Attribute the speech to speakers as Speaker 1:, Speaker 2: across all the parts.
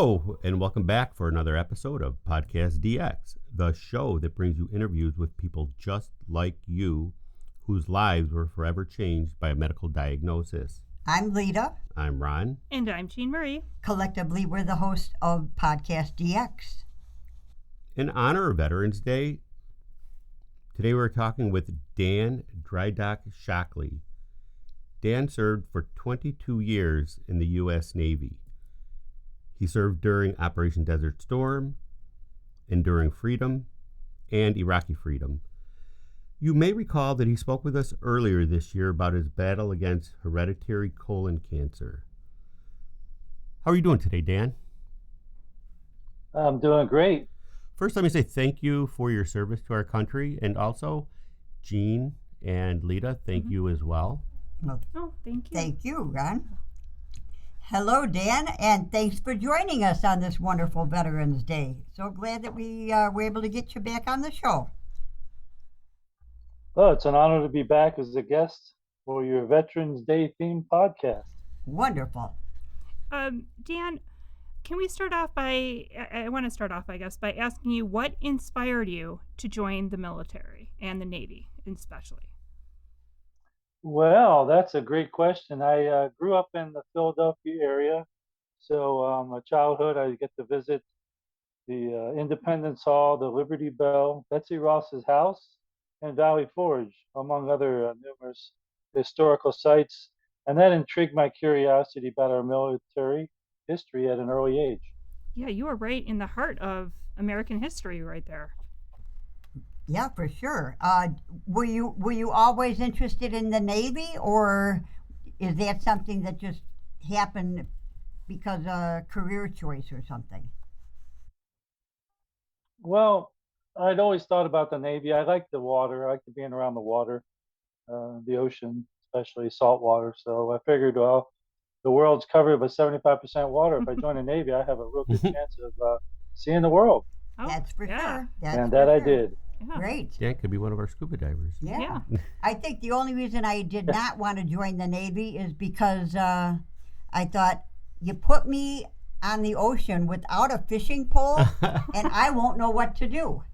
Speaker 1: Hello, and welcome back for another episode of Podcast DX, the show that brings you interviews with people just like you whose lives were forever changed by a medical diagnosis.
Speaker 2: I'm Lita.
Speaker 1: I'm Ron.
Speaker 3: And I'm Jean Marie.
Speaker 2: Collectively, we're the hosts of Podcast DX.
Speaker 1: In honor of Veterans Day, today we're talking with Dan Dry Dock Shockley. Dan served for 22 years in the U.S. Navy. He served during Operation Desert Storm, Enduring Freedom, and Iraqi Freedom. You may recall that he spoke with us earlier this year about his battle against hereditary colon cancer. How are you doing today, Dan?
Speaker 4: I'm doing great.
Speaker 1: First, let me say thank you for your service to our country, and also Jean and Lita, thank you as well.
Speaker 3: Oh, thank you.
Speaker 2: Thank you, Ron. Hello, Dan, and thanks for joining us on this wonderful Veterans Day. So glad that we were able to get you back on the show.
Speaker 4: Oh, it's an honor to be back as a guest for your Veterans Day themed podcast.
Speaker 2: Wonderful.
Speaker 3: Dan, can we start off by, I want to start off, I guess, by asking you what inspired you to join the military and the Navy especially?
Speaker 4: Well, that's a great question. I grew up in the Philadelphia area. So my childhood, I get to visit the Independence Hall, the Liberty Bell, Betsy Ross's house, and Valley Forge, among other numerous historical sites. And that intrigued my curiosity about our military history at an early age.
Speaker 3: Yeah, you were right in the heart of American history right there.
Speaker 2: Yeah, for sure. Were you always interested in the Navy, or is that something that just happened because of career choice or something?
Speaker 4: Well, I'd always thought about the Navy. I like the water. I like being around the water, the ocean, especially salt water. So I figured, well, the world's covered by 75% water. If I join the Navy, I have a real good chance of seeing the world.
Speaker 3: Oh,
Speaker 2: That's for sure.
Speaker 4: And that I did.
Speaker 3: Yeah.
Speaker 2: Great.
Speaker 1: Dan could be one of our scuba divers.
Speaker 2: Yeah. I think the only reason I did not want to join the Navy is because I thought, you put me on the ocean without a fishing pole and I won't know what to do.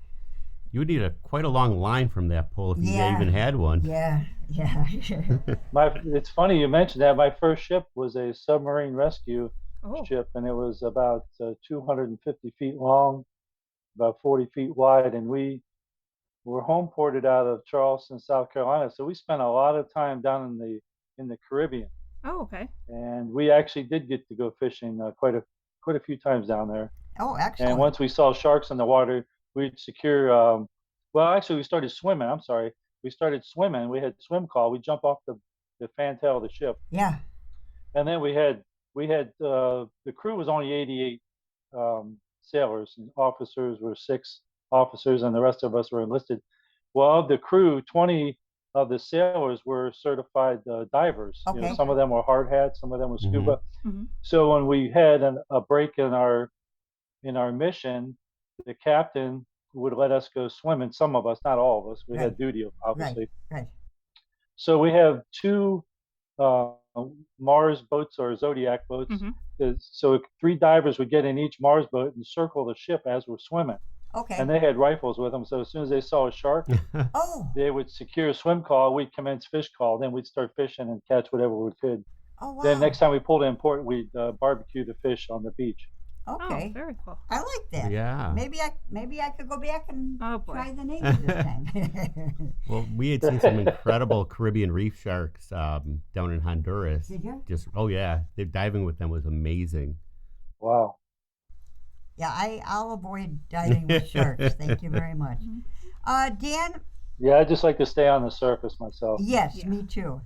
Speaker 1: You would need quite a long line from that pole if you even had one.
Speaker 2: Yeah.
Speaker 4: It's funny you mentioned that. My first ship was a submarine rescue ship, and it was about 250 feet long, about 40 feet wide, and we were home ported out of Charleston, South Carolina. So we spent a lot of time down in the Caribbean.
Speaker 3: Oh, okay.
Speaker 4: And we actually did get to go fishing quite a few times down there.
Speaker 2: Oh, excellent.
Speaker 4: And once we saw sharks in the water, we'd secure. We started swimming. I'm sorry. We started swimming. We had swim call. We jump off the fantail of the ship.
Speaker 2: Yeah.
Speaker 4: And then we had the crew was only 88 sailors, and officers were 6 officers, and the rest of us were enlisted. Well, of the crew, 20 of the sailors were certified divers.
Speaker 2: Okay.
Speaker 4: You know, some of them were hard hats, some of them were scuba.
Speaker 3: Mm-hmm.
Speaker 4: So when we had a break in our mission, the captain would let us go swimming. Some of us, not all of us. We had duty, obviously.
Speaker 2: Right.
Speaker 4: So we have 2 Mars boats or Zodiac boats.
Speaker 3: Mm-hmm.
Speaker 4: So 3 divers would get in each Mars boat and circle the ship as we're swimming.
Speaker 2: Okay.
Speaker 4: And they had rifles with them. So as soon as they saw a shark, they would secure a swim call. We'd commence fish call. Then we'd start fishing and catch whatever we could.
Speaker 2: Oh, wow.
Speaker 4: Then next time we pulled in port, we'd barbecue the fish on the beach.
Speaker 2: Okay.
Speaker 3: Oh, very cool.
Speaker 2: I like that.
Speaker 1: Yeah.
Speaker 2: Maybe I could go back and try the Navy this time.
Speaker 1: Well, we had seen some incredible Caribbean reef sharks down in Honduras.
Speaker 2: Did you?
Speaker 1: They're diving with them was amazing.
Speaker 4: Wow.
Speaker 2: Yeah, I'll avoid diving with sharks. Thank you very much. Dan?
Speaker 4: Yeah, I just like to stay on the surface myself.
Speaker 2: Yes, me too.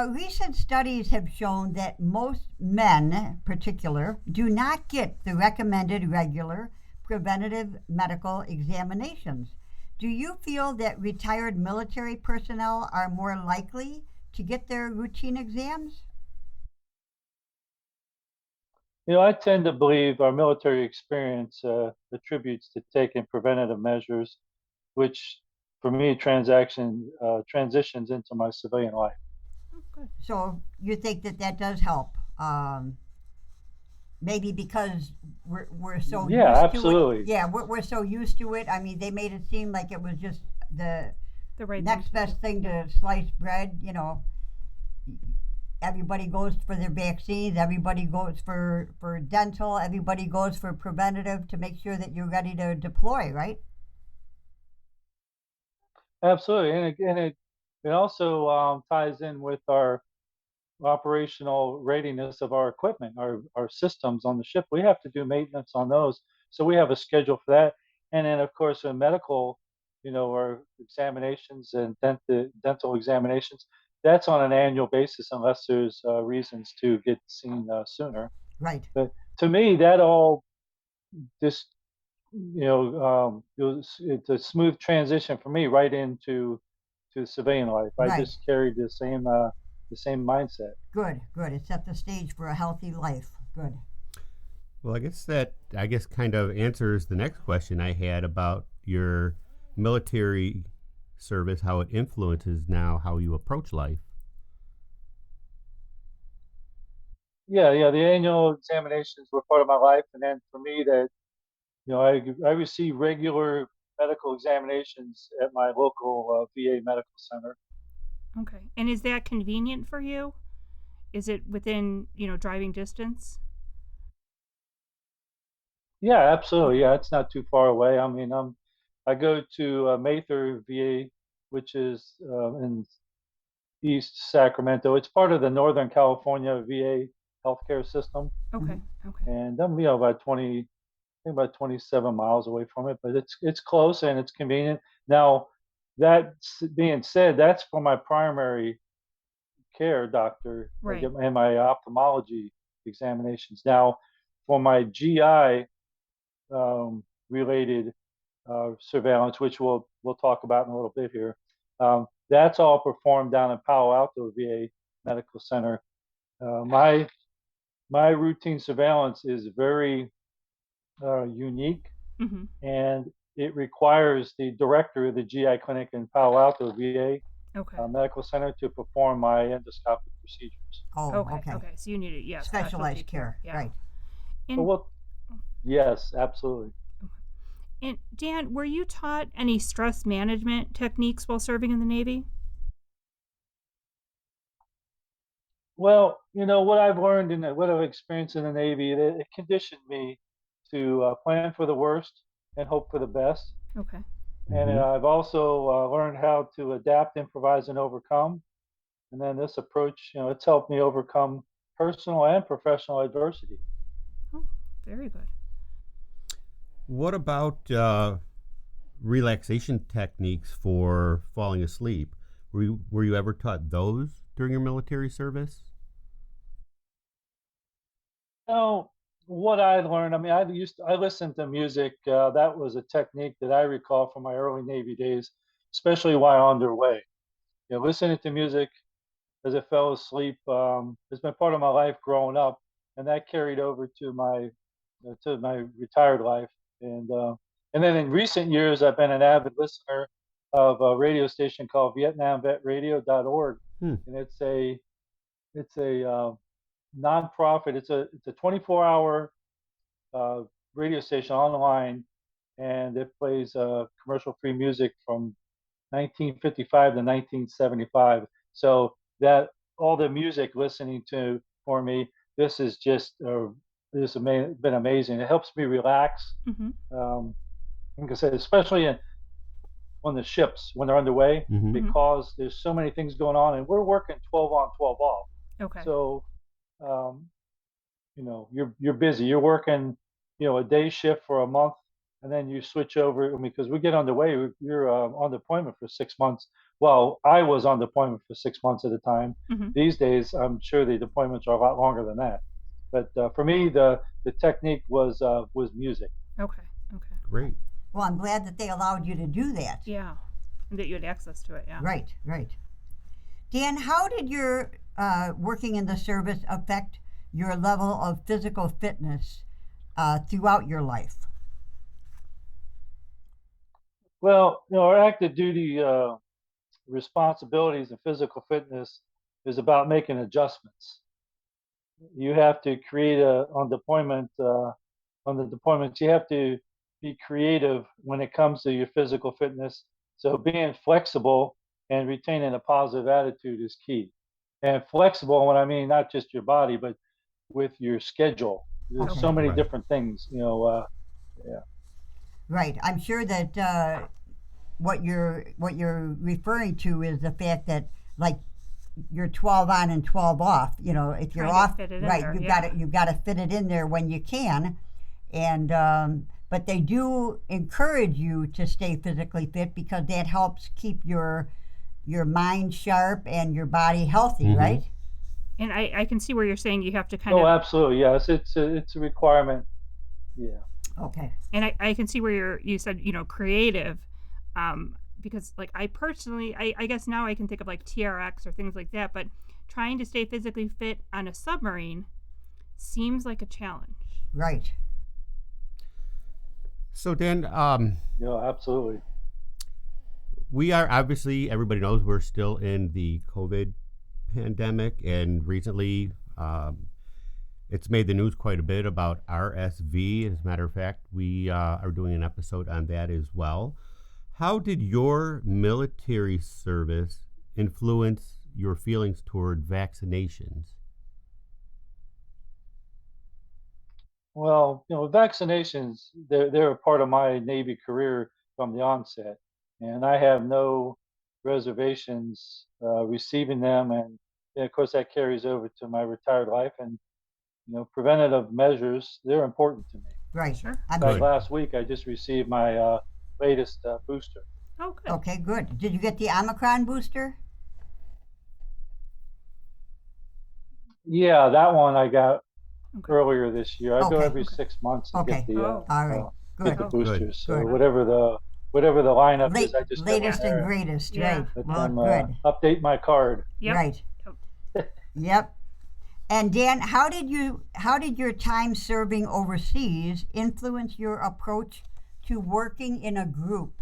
Speaker 2: Recent studies have shown that most men, in particular, do not get the recommended regular preventative medical examinations. Do you feel that retired military personnel are more likely to get their routine exams?
Speaker 4: You know, I tend to believe our military experience attributes to taking preventative measures, which for me transitions into my civilian life.
Speaker 2: So you think that does help maybe because we're so
Speaker 4: Yeah,
Speaker 2: used to it.
Speaker 4: absolutely.
Speaker 2: Yeah, we're so used to it. I mean, they made it seem like it was just the
Speaker 3: The right thing
Speaker 2: next
Speaker 3: to
Speaker 2: best
Speaker 3: do.
Speaker 2: thing to sliced bread. You know, everybody goes for their vaccines. Everybody goes for dental. Everybody goes for preventative to make sure that you're ready to deploy. Right.
Speaker 4: Absolutely. And it also ties in with our operational readiness of our equipment, our systems on the ship. We have to do maintenance on those. So we have a schedule for that. And then, of course, in medical, our examinations and dental examinations, that's on an annual basis unless there's reasons to get seen sooner.
Speaker 2: Right.
Speaker 4: But to me, that all just, it's a smooth transition for me right into to civilian life. I
Speaker 2: Right.
Speaker 4: just carried the same mindset.
Speaker 2: Good. Good. It set the stage for a healthy life. Good.
Speaker 1: Well, I guess kind of answers the next question I had about your military service, how it influences now how you approach life.
Speaker 4: Yeah, yeah. The annual examinations were part of my life, and then for me, that I receive regular medical examinations at my local VA medical center.
Speaker 3: Okay. And is that convenient for you? Is it within, driving distance?
Speaker 4: Yeah, absolutely.
Speaker 3: Okay.
Speaker 4: Yeah, it's not too far away. I mean, I go to Mather VA, which is in East Sacramento. It's part of the Northern California VA healthcare system,
Speaker 2: Mm-hmm.
Speaker 3: Okay. Okay.
Speaker 4: and I'm about 20, I think about 27 miles away from it, but it's close and it's convenient. Now, that being said, that's for my primary care doctor
Speaker 3: Right.
Speaker 4: and my ophthalmology examinations. Now, for my GI related surveillance, which we'll talk about in a little bit here, that's all performed down in Palo Alto VA Medical Center. My routine surveillance is very unique,
Speaker 3: Mm-hmm.
Speaker 4: and it requires the director of the GI clinic in Palo Alto VA
Speaker 3: Okay.
Speaker 4: Medical Center to perform my endoscopic procedures.
Speaker 2: Oh,
Speaker 3: Okay.
Speaker 2: okay.
Speaker 3: Okay. So you need it. Yeah. Specialty
Speaker 2: Specialized
Speaker 3: care.
Speaker 2: care.
Speaker 3: Yeah.
Speaker 2: Right.
Speaker 4: But
Speaker 3: And
Speaker 4: what? Yes, absolutely.
Speaker 3: and Dan, were you taught any stress management techniques while serving in the Navy?
Speaker 4: Well, what I've learned and what I've experienced in the Navy, it conditioned me to plan for the worst and hope for the best.
Speaker 3: Okay.
Speaker 4: And
Speaker 1: Mm-hmm.
Speaker 4: I've also learned how to adapt, improvise, and overcome. And then this approach, it's helped me overcome personal and professional adversity.
Speaker 3: Oh, very good.
Speaker 1: What about relaxation techniques for falling asleep? Were you ever taught those during your military service?
Speaker 4: So what I learned, I mean, I listened to music. That was a technique that I recall from my early Navy days, especially while underway. Listening to music as I fell asleep has been part of my life growing up, and that carried over to my retired life. And then in recent years, I've been an avid listener of a radio station called VietnamVetRadio.org,
Speaker 1: Hmm.
Speaker 4: and it's a nonprofit. It's a 24-hour uh, radio station online, and it plays commercial-free music from 1955 to 1975. So that all the music listening to for me, this is just this has been amazing. It helps me relax.
Speaker 3: Mm-hmm.
Speaker 4: Um, like I said, especially on the ships when they're underway,
Speaker 1: Mm-hmm.
Speaker 3: Mm-hmm.
Speaker 4: because there's so many things going on, and we're working 12 on, 12 off.
Speaker 3: Okay.
Speaker 4: So um, you're busy. You're working, a day shift for a month, and then you switch over. I mean, because we get underway, you're on deployment for 6 months. Well, I was on deployment for 6 months at a time.
Speaker 3: Mm-hmm.
Speaker 4: These days, I'm sure the deployments are a lot longer than that. But for me, the technique was music.
Speaker 3: Okay. Okay.
Speaker 1: Great.
Speaker 2: Well, I'm glad that they allowed you to do that.
Speaker 3: Yeah. And that you had access to it. Yeah.
Speaker 2: Right, right. Dan, how did your working in the service affect your level of physical fitness throughout your life?
Speaker 4: Well, our active duty responsibilities and physical fitness is about making adjustments. you have to create on the deployments, you have to be creative when it comes to your physical fitness. So being flexible and retaining a positive attitude is key. And flexible, when I mean not just your body, but with your schedule. There's
Speaker 2: Okay.
Speaker 4: so many
Speaker 1: Right.
Speaker 4: different things, yeah.
Speaker 2: Right. I'm sure that what you're referring to is the fact that, like, you're 12 on and 12 off. If you're
Speaker 3: Trying to
Speaker 2: off,
Speaker 3: fit it in
Speaker 2: right,
Speaker 3: there,
Speaker 2: you've got
Speaker 3: yeah.
Speaker 2: to you've got to fit it in there when you can, and but they do encourage you to stay physically fit because that helps keep your mind sharp and your body healthy,
Speaker 1: Mm-hmm.
Speaker 2: right?
Speaker 3: And I can see where you're saying you have to kind
Speaker 4: Oh,
Speaker 3: of,
Speaker 4: absolutely. Yes, it's a requirement. Yeah.
Speaker 2: Okay.
Speaker 3: and I can see where you said, creative. Because like I personally, I guess now I can think of like TRX or things like that, but trying to stay physically fit on a submarine seems like a challenge.
Speaker 2: Right.
Speaker 1: So Dan,
Speaker 4: Yeah, absolutely.
Speaker 1: we are obviously, everybody knows we're still in the COVID pandemic, and recently it's made the news quite a bit about RSV. As a matter of fact, we are doing an episode on that as well. How did your military service influence your feelings toward vaccinations?
Speaker 4: Well, vaccinations, they're a part of my Navy career from the onset, and I have no reservations receiving them. And of course, that carries over to my retired life. And preventative measures, they're important to me.
Speaker 2: Right.
Speaker 3: Sure.
Speaker 2: I'm
Speaker 4: In fact,
Speaker 1: Good.
Speaker 4: last week I just received my latest booster.
Speaker 3: Oh, good.
Speaker 2: Okay. Good. Did you get the Omicron booster?
Speaker 4: Yeah, that one I got
Speaker 3: Okay.
Speaker 4: earlier this year. I go
Speaker 2: Okay.
Speaker 4: every
Speaker 3: Okay.
Speaker 4: 6 months and
Speaker 2: Okay.
Speaker 3: Oh.
Speaker 2: All right.
Speaker 4: get
Speaker 2: Good.
Speaker 4: the
Speaker 3: Oh.
Speaker 1: Good.
Speaker 4: boosters. So
Speaker 2: Good.
Speaker 4: whatever the lineup is, I just go in
Speaker 2: Latest and
Speaker 4: there and
Speaker 2: greatest.
Speaker 3: Yeah.
Speaker 2: Right.
Speaker 4: let
Speaker 2: Well,
Speaker 4: them
Speaker 2: good.
Speaker 4: update my card.
Speaker 3: Yep.
Speaker 2: Right.
Speaker 3: Yep.
Speaker 2: Yep. And Dan, how did your time serving overseas influence your approach to working in a group?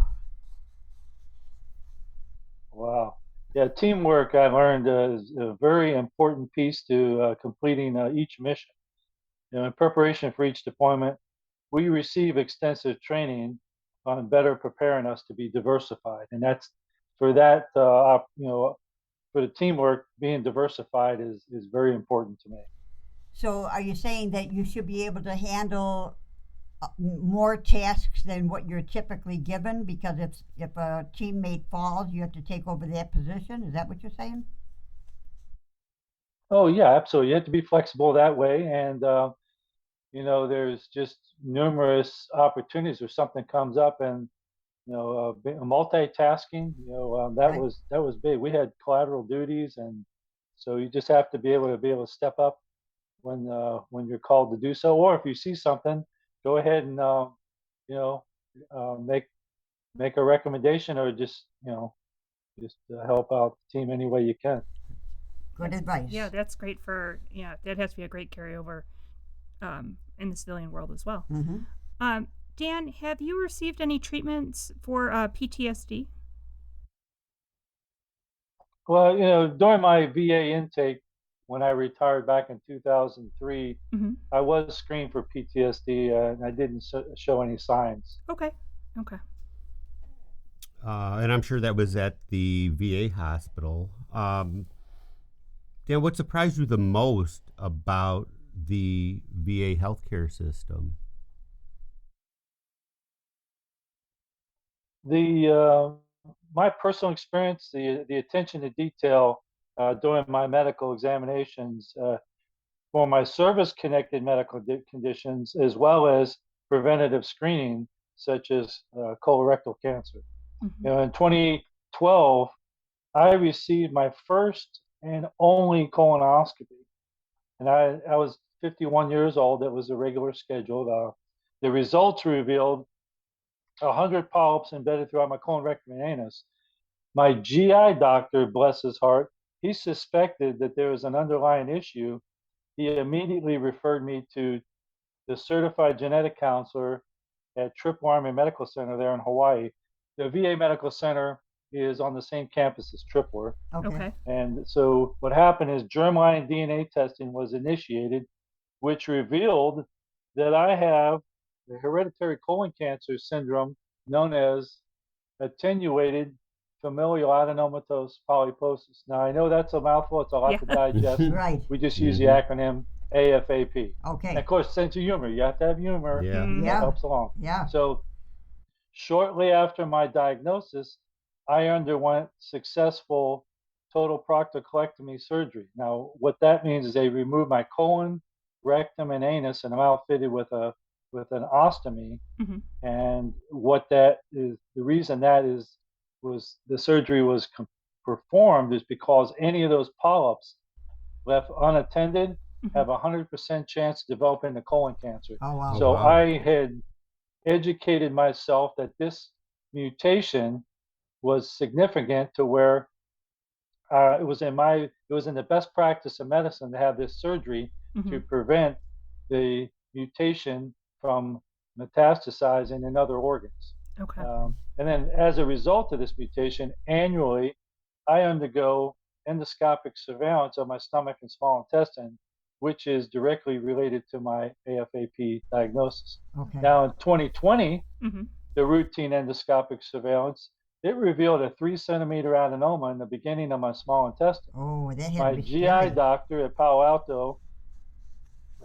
Speaker 4: Wow. Yeah, teamwork I learned is a very important piece to completing each mission. In preparation for each deployment, we receive extensive training on better preparing us to be diversified, and that's for that. For the teamwork, being diversified is very important to me.
Speaker 2: So, are you saying that you should be able to handle more tasks than what you're typically given? Because if a teammate falls, you have to take over that position. Is that what you're saying?
Speaker 4: Oh yeah, absolutely. You have to be flexible that way, and there's just numerous opportunities where something comes up, and multitasking.
Speaker 2: Right.
Speaker 4: That was big. We had collateral duties, and so you just have to be able to step up when you're called to do so, or if you see something, go ahead and you know make a recommendation, or just help out the team any way you can.
Speaker 2: Good advice.
Speaker 3: Yeah, that's great that has to be a great carryover in the civilian world as well.
Speaker 2: Mm-hmm.
Speaker 3: Dan, have you received any treatments for PTSD?
Speaker 4: Well, during my VA intake, when I retired back in 2003,
Speaker 3: Mm-hmm.
Speaker 4: I was screened for PTSD, and I didn't show any signs.
Speaker 3: Okay. Okay.
Speaker 1: And I'm sure that was at the VA hospital. Dan, what surprised you the most about the VA healthcare system?
Speaker 4: The My personal experience, the attention to detail during my medical examinations for my service-connected medical conditions, as well as preventative screening, such as colorectal cancer.
Speaker 3: Mm-hmm.
Speaker 4: In 2012, I received my first and only colonoscopy, and I was 51 years old. That was a regular schedule. The results revealed 100 polyps embedded throughout my colon, rectum, and anus. My GI doctor, bless his heart, he suspected that there was an underlying issue. He immediately referred me to the certified genetic counselor at Triple Army Medical Center there in Hawaii. The VA Medical Center is on the same campus as Tripler.
Speaker 3: Okay.
Speaker 4: And so what happened is germline DNA testing was initiated, which revealed that I have the hereditary colon cancer syndrome known as attenuated familial adenomatous polyposis. Now, I know that's a mouthful, it's a lot
Speaker 3: Yeah.
Speaker 4: to digest.
Speaker 2: Right.
Speaker 4: We just use the acronym AFAP. And
Speaker 2: Okay.
Speaker 4: of course, sense of humor. You have to have humor.
Speaker 1: Yeah.
Speaker 3: Mm.
Speaker 4: That
Speaker 2: Yeah.
Speaker 4: helps along.
Speaker 2: Yeah.
Speaker 4: So, shortly after my diagnosis, I underwent successful total proctocolectomy surgery. Now, what that means is they removed my colon, rectum, and anus, and I'm outfitted with an ostomy.
Speaker 3: Hmm.
Speaker 4: And what that is, the reason that is, was the surgery was performed is because any of those polyps left unattended
Speaker 3: Hmm.
Speaker 4: have a 100% chance of developing the colon cancer.
Speaker 2: Oh, wow.
Speaker 1: Oh,
Speaker 4: So
Speaker 1: wow.
Speaker 4: I had educated myself that this mutation was significant to where it was in the best practice of medicine to have this surgery
Speaker 3: Hmm.
Speaker 4: to prevent the mutation from metastasizing in other organs.
Speaker 3: Okay.
Speaker 4: And then as a result of this mutation, annually I undergo endoscopic surveillance of my stomach and small intestine, which is directly related to my AFAP diagnosis.
Speaker 2: Okay.
Speaker 4: Now in 2020,
Speaker 3: Hmm.
Speaker 4: the routine endoscopic surveillance, it revealed a 3 centimeter adenoma in the beginning of my small intestine.
Speaker 2: Oh, that had to
Speaker 4: My
Speaker 2: be
Speaker 4: GI
Speaker 2: scary.
Speaker 4: doctor at Palo Alto,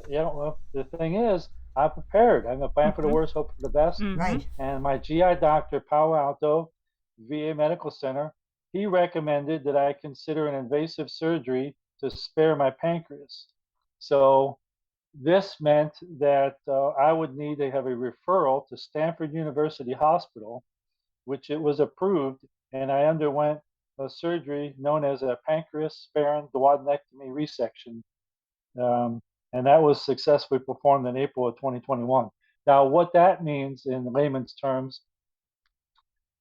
Speaker 4: well, the thing is, I'm prepared. I'm going to plan for the
Speaker 3: Hmm.
Speaker 4: worst, hope for the best.
Speaker 3: Hmm.
Speaker 2: Right.
Speaker 4: And my GI doctor, Palo Alto VA Medical Center, he recommended that I consider an invasive surgery to spare my pancreas. So this meant that I would need to have a referral to Stanford University Hospital, which it was approved, and I underwent a surgery known as a pancreas sparing duodenectomy resection, um, and that was successfully performed in April of 2021. Now, what that means in layman's terms,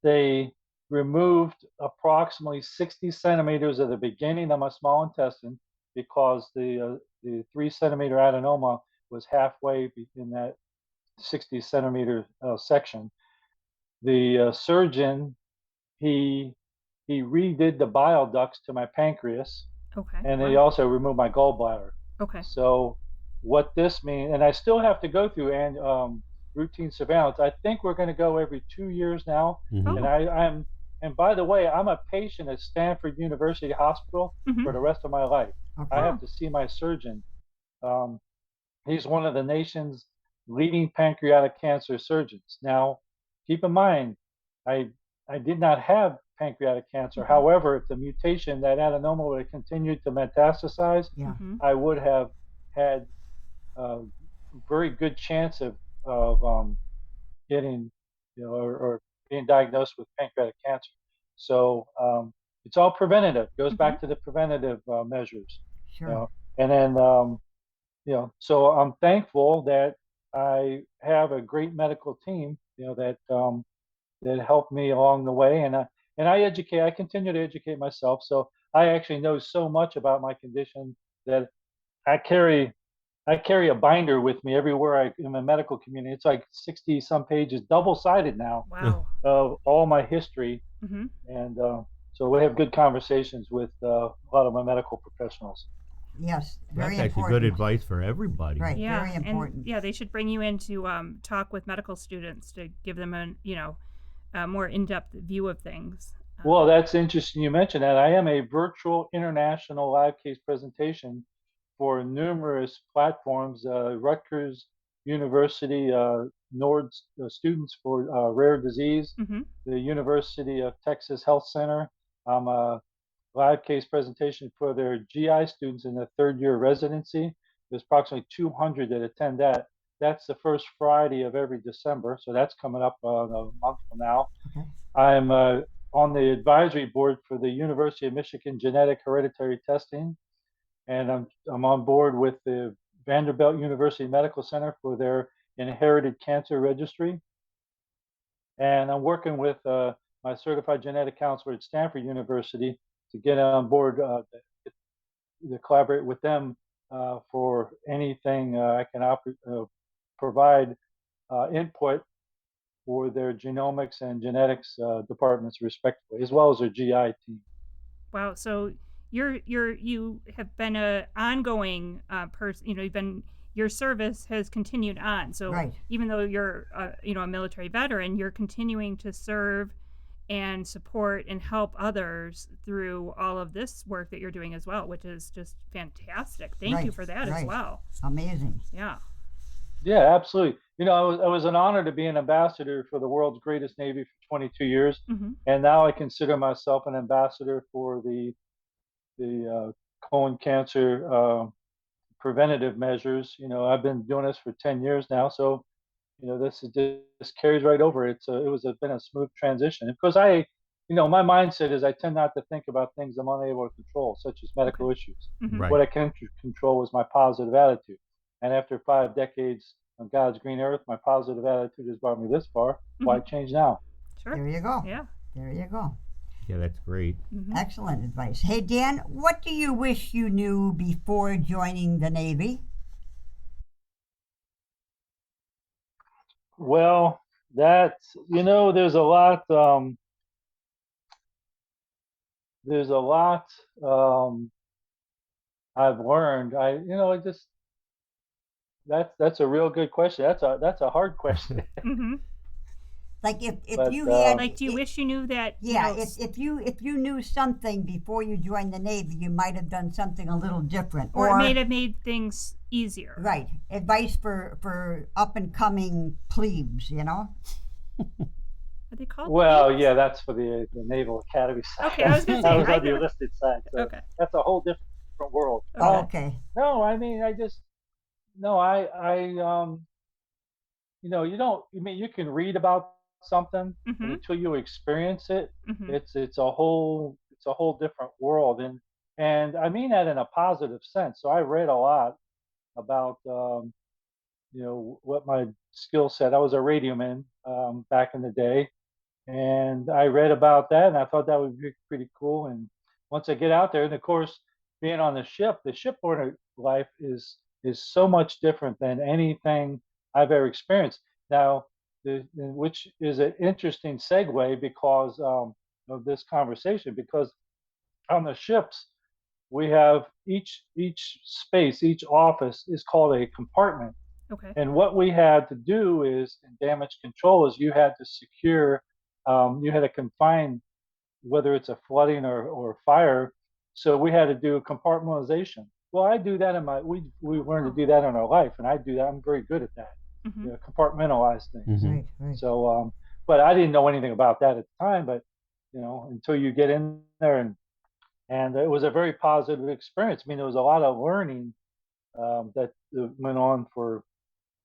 Speaker 4: they removed approximately 60 centimeters of the beginning of my small intestine because the 3 centimeter adenoma was halfway in that 60 centimeter section. The surgeon, he he redid the bile ducts to my pancreas,
Speaker 3: Okay.
Speaker 4: and he
Speaker 3: Wow.
Speaker 4: also removed my gallbladder.
Speaker 3: Okay.
Speaker 4: So what this means, and I still have to go through routine surveillance. I think we're going to go every 2 years now. And
Speaker 3: Oh.
Speaker 4: and by the way, I'm a patient at Stanford University Hospital
Speaker 3: Hmm.
Speaker 4: for the rest of my life. I
Speaker 2: Okay.
Speaker 4: have
Speaker 3: Oh.
Speaker 4: to see my surgeon. Um, he's one of the nation's leading pancreatic cancer surgeons. Now, keep in mind, I I did not have pancreatic cancer.
Speaker 3: Hmm.
Speaker 4: However, if the mutation, that adenoma, would have continued to metastasize,
Speaker 2: Yeah.
Speaker 3: Hmm.
Speaker 4: I would have had a very good chance of getting, or being diagnosed with pancreatic cancer. So it's all preventative. Goes
Speaker 3: Hmm.
Speaker 4: back to the preventative measures, you
Speaker 2: Sure.
Speaker 4: know. And then so I'm thankful that I have a great medical team, that helped me along the way, and I continue to educate myself. So I actually know so much about my condition that I carry I carry a binder with me everywhere in the medical community. It's like 60 some pages, double sided now,
Speaker 3: Wow.
Speaker 4: of all my history,
Speaker 3: Hmm.
Speaker 4: and so we have good conversations with a lot of my medical professionals.
Speaker 2: Yes.
Speaker 1: That's
Speaker 2: Very
Speaker 1: actually good
Speaker 2: important.
Speaker 1: advice for everybody.
Speaker 2: Right.
Speaker 3: Yeah.
Speaker 2: Very
Speaker 3: And
Speaker 2: important.
Speaker 3: yeah, they should bring you in to talk with medical students to give them a more in-depth view of things.
Speaker 4: Well, that's interesting you mentioned that. I am a virtual international live case presentation for numerous platforms, Rutgers University, NORD's Students for Rare Disease,
Speaker 3: Hmm.
Speaker 4: the University of Texas Health Center. I'm a live case presentation for their GI students in the third year residency. There's approximately 200 that attend that. That's the first Friday of every December, so that's coming up a month from now.
Speaker 2: Okay.
Speaker 4: I'm on the advisory board for the University of Michigan Genetic Hereditary Testing, and I'm on board with the Vanderbilt University Medical Center for their Inherited Cancer Registry, and I'm working with my certified genetic counselor at Stanford University to get on board to collaborate with them for anything I can provide input for their genomics and genetics departments, respectively, as well as their GI team.
Speaker 3: Wow. So you have been a ongoing person. You've been your service has continued on. So
Speaker 2: Right.
Speaker 3: even though you're a military veteran, you're continuing to serve and support and help others through all of this work that you're doing as well, which is just fantastic. Thank you
Speaker 2: Right,
Speaker 3: for that as
Speaker 2: right.
Speaker 3: well.
Speaker 2: Amazing.
Speaker 3: Yeah.
Speaker 4: Yeah, absolutely. I was an honor to be an ambassador for the world's greatest navy for 22 years,
Speaker 3: Hmm.
Speaker 4: and now I consider myself an ambassador for the colon cancer preventative measures. I've been doing this for 10 years now, so this is just carries right over. Been a smooth transition because my mindset is I tend not to think about things I'm unable to control, such as
Speaker 3: Okay.
Speaker 4: medical issues.
Speaker 3: Hmm.
Speaker 1: Right.
Speaker 4: What I can control is my positive attitude. And after 5 decades on God's green earth, my positive attitude has brought me this far. Why
Speaker 3: Hmm.
Speaker 4: change now?
Speaker 3: Sure.
Speaker 2: There you go.
Speaker 3: Yeah.
Speaker 2: There you go.
Speaker 1: Yeah, that's great.
Speaker 3: Hmm.
Speaker 2: Excellent advice. Hey, Dan, what do you wish you knew before joining the Navy?
Speaker 4: Well, there's a lot. There's a lot I've learned. I just that's a real good question. That's a hard question.
Speaker 3: Hmm.
Speaker 2: Like if
Speaker 4: But
Speaker 2: you had
Speaker 3: Like, do you
Speaker 2: it-
Speaker 3: wish you knew that?
Speaker 2: yeah, if you knew something before you joined the Navy, you might have done something a little different.
Speaker 3: Or it may have made things easier.
Speaker 2: right, advice for up and coming plebes,
Speaker 3: Are they called?
Speaker 4: Well,
Speaker 3: plebes?
Speaker 4: yeah, that's for the Naval Academy side.
Speaker 3: Okay, I was gonna say,
Speaker 4: I was
Speaker 3: I
Speaker 4: on the
Speaker 3: never-
Speaker 4: enlisted side, so
Speaker 3: Okay.
Speaker 4: that's a whole different world.
Speaker 3: Okay.
Speaker 2: Oh, okay.
Speaker 4: No, I mean, I just no, you don't. I mean, you can read about something, but
Speaker 3: Hmm.
Speaker 4: until you experience it,
Speaker 3: Hmm.
Speaker 4: it's a whole different world, and I mean that in a positive sense. So I read a lot about what my skill set. I was a radioman back in the day, and I read about that, and I thought that would be pretty cool. And once I get out there, and of course, being on the shipboard life is so much different than anything I've ever experienced. Now, which is an interesting segue because of this conversation, because on the ships we have each office is called a compartment,
Speaker 3: Okay.
Speaker 4: and what we had to do is in damage control is you had to confine, whether it's a flooding or fire. So we had to do compartmentalization. Well, I do that we learned to do that in our life, and I do that. I'm very good at that.
Speaker 3: Hmm.
Speaker 4: Compartmentalize things.
Speaker 1: Mhm.
Speaker 2: Right, right.
Speaker 4: So, but I didn't know anything about that at the time. But until you get in there, and it was a very positive experience. I mean, there was a lot of learning that went on for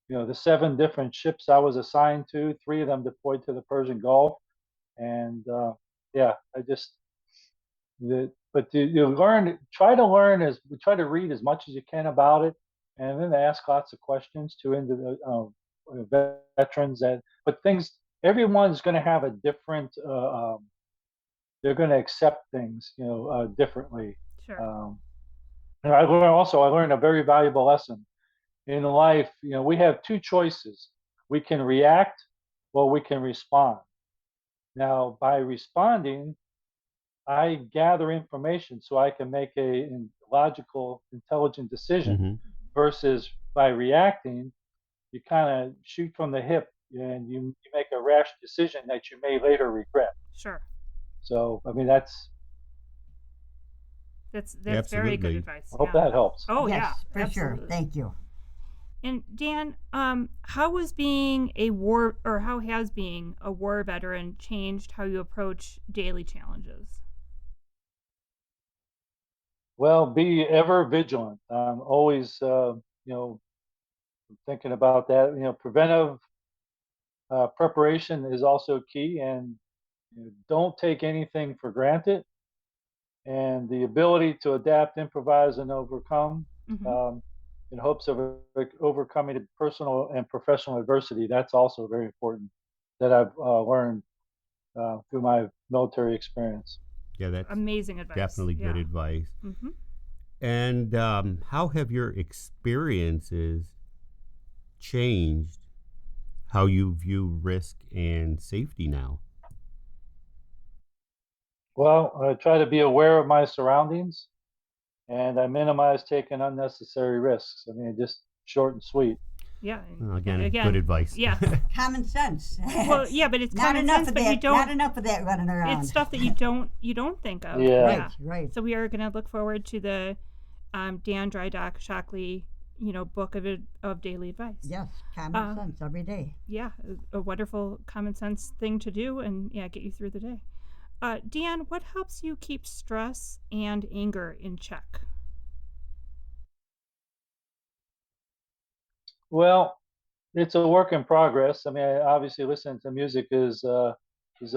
Speaker 4: the 7 different ships I was assigned to. 3 of them deployed to the Persian Gulf, and yeah, I just but you try to read as much as you can about it, and then ask lots of questions to into veterans. But everyone's going to have a different. They're going to accept things, differently.
Speaker 3: Sure.
Speaker 4: And I learned a very valuable lesson in life. We have 2 choices: we can react, or we can respond. Now, by responding, I gather information so I can make a logical, intelligent decision.
Speaker 1: Mhm.
Speaker 4: Versus by reacting, you kind of shoot from the hip, and you make a rash decision that you may later regret.
Speaker 3: Sure.
Speaker 4: So, I mean, that's.
Speaker 3: That's very good
Speaker 1: Absolutely.
Speaker 3: advice.
Speaker 4: I hope
Speaker 3: Yeah.
Speaker 4: that helps.
Speaker 3: Oh
Speaker 2: yes,
Speaker 3: yeah,
Speaker 2: for sure.
Speaker 3: absolutely.
Speaker 2: Thank you.
Speaker 3: And Dan, how has being a war veteran changed how you approach daily challenges?
Speaker 4: Well, be ever vigilant. Always, thinking about that. Preventive preparation is also key, and don't take anything for granted. And the ability to adapt, improvise, and overcome
Speaker 3: Hmm.
Speaker 4: um, in hopes of overcoming personal and professional adversity. That's also very important that I've learned through my military experience.
Speaker 1: Yeah, that's
Speaker 3: Amazing advice.
Speaker 1: definitely good
Speaker 3: Yeah.
Speaker 1: advice.
Speaker 3: Hmm.
Speaker 1: And how have your experiences changed how you view risk and safety now.
Speaker 4: Well, I try to be aware of my surroundings, and I minimize taking unnecessary risks. I mean, just short and sweet.
Speaker 3: Yeah.
Speaker 1: Well, again,
Speaker 3: again,
Speaker 1: good advice.
Speaker 3: Yes.
Speaker 2: Common sense.
Speaker 3: Well, yeah, but it's
Speaker 2: not
Speaker 3: common
Speaker 2: enough
Speaker 3: sense,
Speaker 2: of
Speaker 3: but
Speaker 2: that.
Speaker 3: you don't.
Speaker 2: Not enough of that running around.
Speaker 3: It's stuff that you don't think of.
Speaker 4: Yeah.
Speaker 2: Right, right.
Speaker 3: So we are going to look forward to the Dan Dry Dock Shockley, book of daily advice.
Speaker 2: Yes, common sense every day.
Speaker 3: Yeah, a wonderful common sense thing to do, and get you through the day. Dan, what helps you keep stress and anger in check?
Speaker 4: Well, it's a work in progress. I mean, obviously, listening to music is the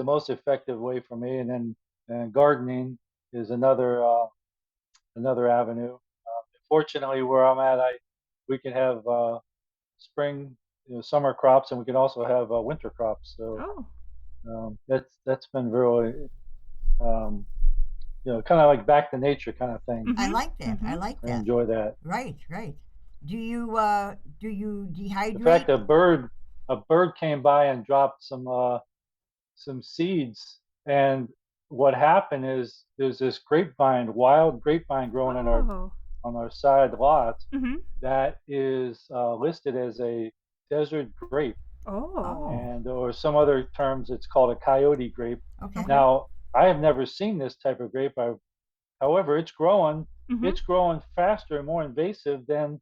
Speaker 4: most effective way for me, and then gardening is another avenue. Fortunately, where I'm at, we can have spring, summer crops, and we can also have winter crops. So
Speaker 3: Oh,
Speaker 4: that's been really, um, kind of like back to nature kind of thing.
Speaker 2: I
Speaker 3: Mhm,
Speaker 2: like that. I
Speaker 3: mhm.
Speaker 2: like
Speaker 4: I
Speaker 2: that.
Speaker 4: enjoy that.
Speaker 2: Right, right. Do you
Speaker 4: In
Speaker 2: dehydrate?
Speaker 4: fact, a bird came by and dropped some seeds, and what happened is there's this wild grapevine growing
Speaker 3: Oh.
Speaker 4: on our side lot
Speaker 3: Mm-hmm.
Speaker 4: that is listed as a desert grape,
Speaker 3: Oh.
Speaker 4: and or some other terms it's called a coyote grape.
Speaker 2: Okay.
Speaker 3: Okay.
Speaker 4: Now, I have never seen this type of grape. However, it's growing.
Speaker 3: Mm-hmm.
Speaker 4: It's growing faster and more invasive than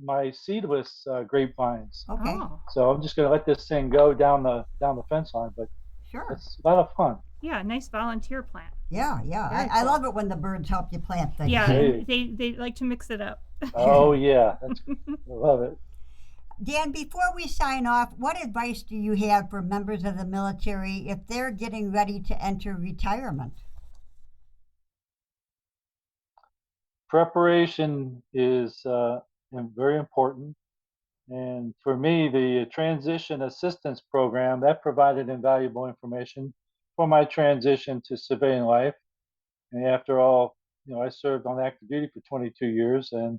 Speaker 4: my seedless grapevines.
Speaker 2: Okay.
Speaker 3: Oh.
Speaker 4: So I'm just going to let this thing go down the fence line, but
Speaker 2: Sure.
Speaker 4: it's a lot of fun.
Speaker 3: Yeah, nice volunteer plant.
Speaker 2: Yeah, yeah.
Speaker 3: Very
Speaker 2: I
Speaker 3: cool.
Speaker 2: love it when the birds help you plant things.
Speaker 3: Yeah,
Speaker 4: Hey.
Speaker 3: and they like to mix it up.
Speaker 4: Oh yeah, I love it.
Speaker 2: Dan, before we sign off, what advice do you have for members of the military if they're getting ready to enter retirement?
Speaker 4: Preparation is very important. And for me, the transition assistance program that provided invaluable information for my transition to civilian life. And after all, I served on active duty for 22 years, and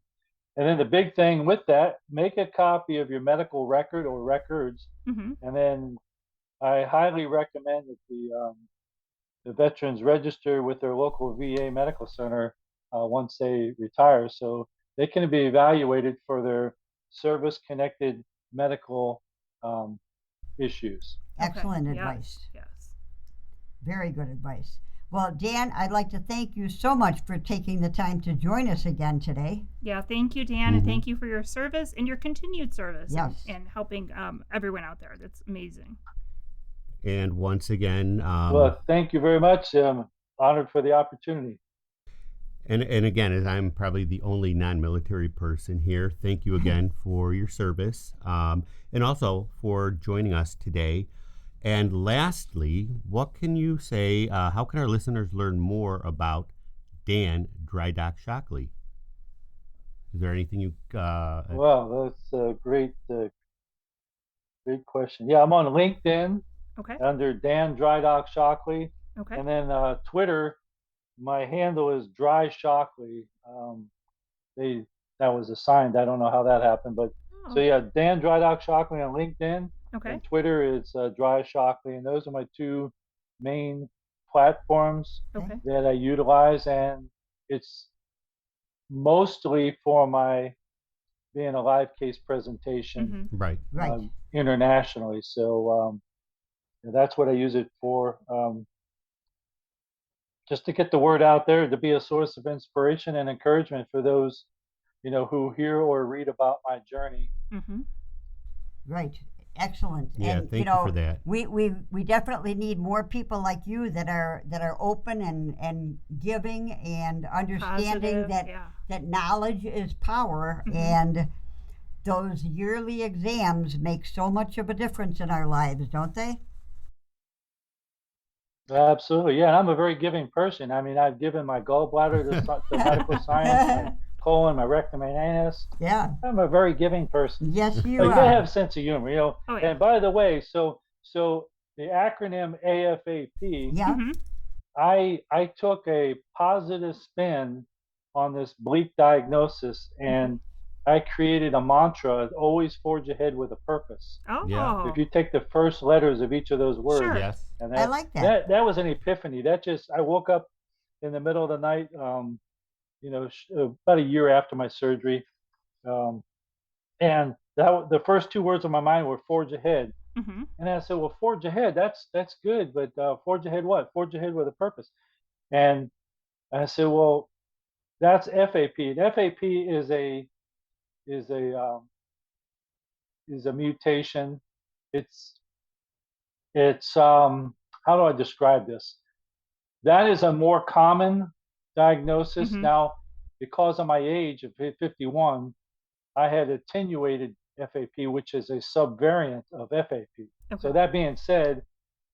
Speaker 4: then the big thing with that, make a copy of your medical record or records,
Speaker 3: Mm-hmm.
Speaker 4: and then I highly recommend that the veterans register with their local VA medical center once they retire, so they can be evaluated for their service-connected medical um, issues.
Speaker 2: Excellent
Speaker 3: Okay.
Speaker 2: advice.
Speaker 3: Yes.
Speaker 2: Very good advice. Well, Dan, I'd like to thank you so much for taking the time to join us again today.
Speaker 3: Yeah, thank you, Dan, and thank you for your service and your continued service.
Speaker 2: Yes.
Speaker 3: And helping everyone out there. That's amazing.
Speaker 1: And once again,
Speaker 4: Well, thank you very much. I'm honored for the opportunity.
Speaker 1: and again, as I'm probably the only non-military person here, thank you again for your service, and also for joining us today. And lastly, what can you say? How can our listeners learn more about Dan Dry Dock Shockley? Is there anything you?
Speaker 4: Well, that's a great question. Yeah, I'm on LinkedIn
Speaker 3: Okay.
Speaker 4: under Dan Dry Dock Shockley,
Speaker 3: Okay.
Speaker 4: and then Twitter. My handle is Dry Shockley. They That was assigned. I don't know how that happened, but
Speaker 3: Oh,
Speaker 4: so yeah, Dan Dry Dock Shockley on LinkedIn,
Speaker 3: okay.
Speaker 4: and Twitter is Dry Shockley, and those are my two main platforms
Speaker 3: Okay.
Speaker 4: that I utilize, and it's mostly for my being a live case presentation
Speaker 3: Mm-hmm.
Speaker 1: Right.
Speaker 2: Right.
Speaker 4: internationally. So that's what I use it for. Just to get the word out there, to be a source of inspiration and encouragement for those, who hear or read about my journey.
Speaker 3: Mm-hmm.
Speaker 2: Right. Excellent.
Speaker 1: Yeah,
Speaker 2: And
Speaker 1: thank you for that.
Speaker 2: we definitely need more people like you that are open and giving and understanding
Speaker 3: Positive.
Speaker 2: that
Speaker 3: Yeah.
Speaker 2: that knowledge is power,
Speaker 3: Mhm.
Speaker 2: and those yearly exams make so much of a difference in our lives, don't they?
Speaker 4: Absolutely, yeah. And I'm a very giving person. I mean, I've given my gallbladder to medical science, my colon, my rectum, my anus.
Speaker 2: Yeah.
Speaker 4: I'm a very giving person.
Speaker 2: Yes, you
Speaker 4: But you gotta
Speaker 2: are.
Speaker 4: have a sense of humor.
Speaker 3: Oh, yeah.
Speaker 4: And by the way, so the acronym AFAP,
Speaker 2: Yeah.
Speaker 3: Mm-hmm.
Speaker 4: I took a positive spin on this bleak diagnosis, and I created a mantra: always forge ahead with a purpose.
Speaker 3: Oh,
Speaker 1: Yeah.
Speaker 4: If you take the first letters of each of those words,
Speaker 3: Sure.
Speaker 1: Yes.
Speaker 4: and
Speaker 2: I like that.
Speaker 4: that was an epiphany. That just I woke up in the middle of the night, about a year after my surgery, um, and the first two words on my mind were forge ahead.
Speaker 3: hmm
Speaker 4: And I said, well, forge ahead. That's good, but forge ahead what? Forge ahead with a purpose. And I said, well, that's FAP. And FAP is a um, is a mutation. It's it's how do I describe this? That is a more common diagnosis
Speaker 3: hmm
Speaker 4: now. Because of my age of 51, I had attenuated FAP, which is a subvariant of FAP.
Speaker 3: Okay.
Speaker 4: So that being said,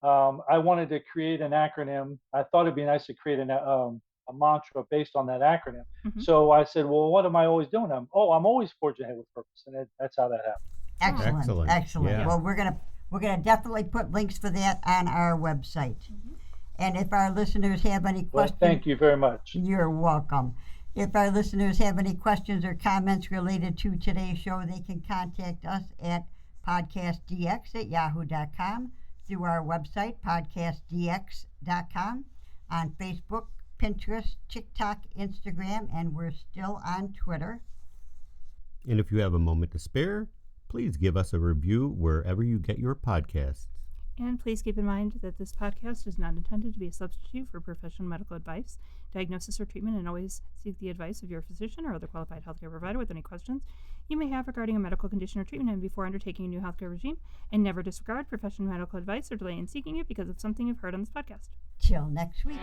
Speaker 4: I wanted to create an acronym. I thought it'd be nice to create a mantra based on that acronym.
Speaker 3: hmm
Speaker 4: So I said, well, what am I always doing? I'm always forging ahead with purpose, and that's how that happened.
Speaker 2: Excellent.
Speaker 1: Excellent.
Speaker 2: Excellent.
Speaker 1: Yeah.
Speaker 2: Well, we're gonna definitely put links for that on our website. And if our listeners have any
Speaker 4: Well,
Speaker 2: questions,
Speaker 4: thank you very much.
Speaker 2: you're welcome. If our listeners have any questions or comments related to today's show, they can contact us at podcastdx@yahoo.com, through our website, podcastdx.com, on Facebook, Pinterest, TikTok, Instagram, and we're still on Twitter.
Speaker 1: And if you have a moment to spare, please give us a review wherever you get your podcasts.
Speaker 3: And please keep in mind that this podcast is not intended to be a substitute for professional medical advice, diagnosis, or treatment, and always seek the advice of your physician or other qualified healthcare provider with any questions you may have regarding a medical condition or treatment and before undertaking a new healthcare regime, and never disregard professional medical advice or delay in seeking it because of something you've heard on this podcast.
Speaker 2: Till next week.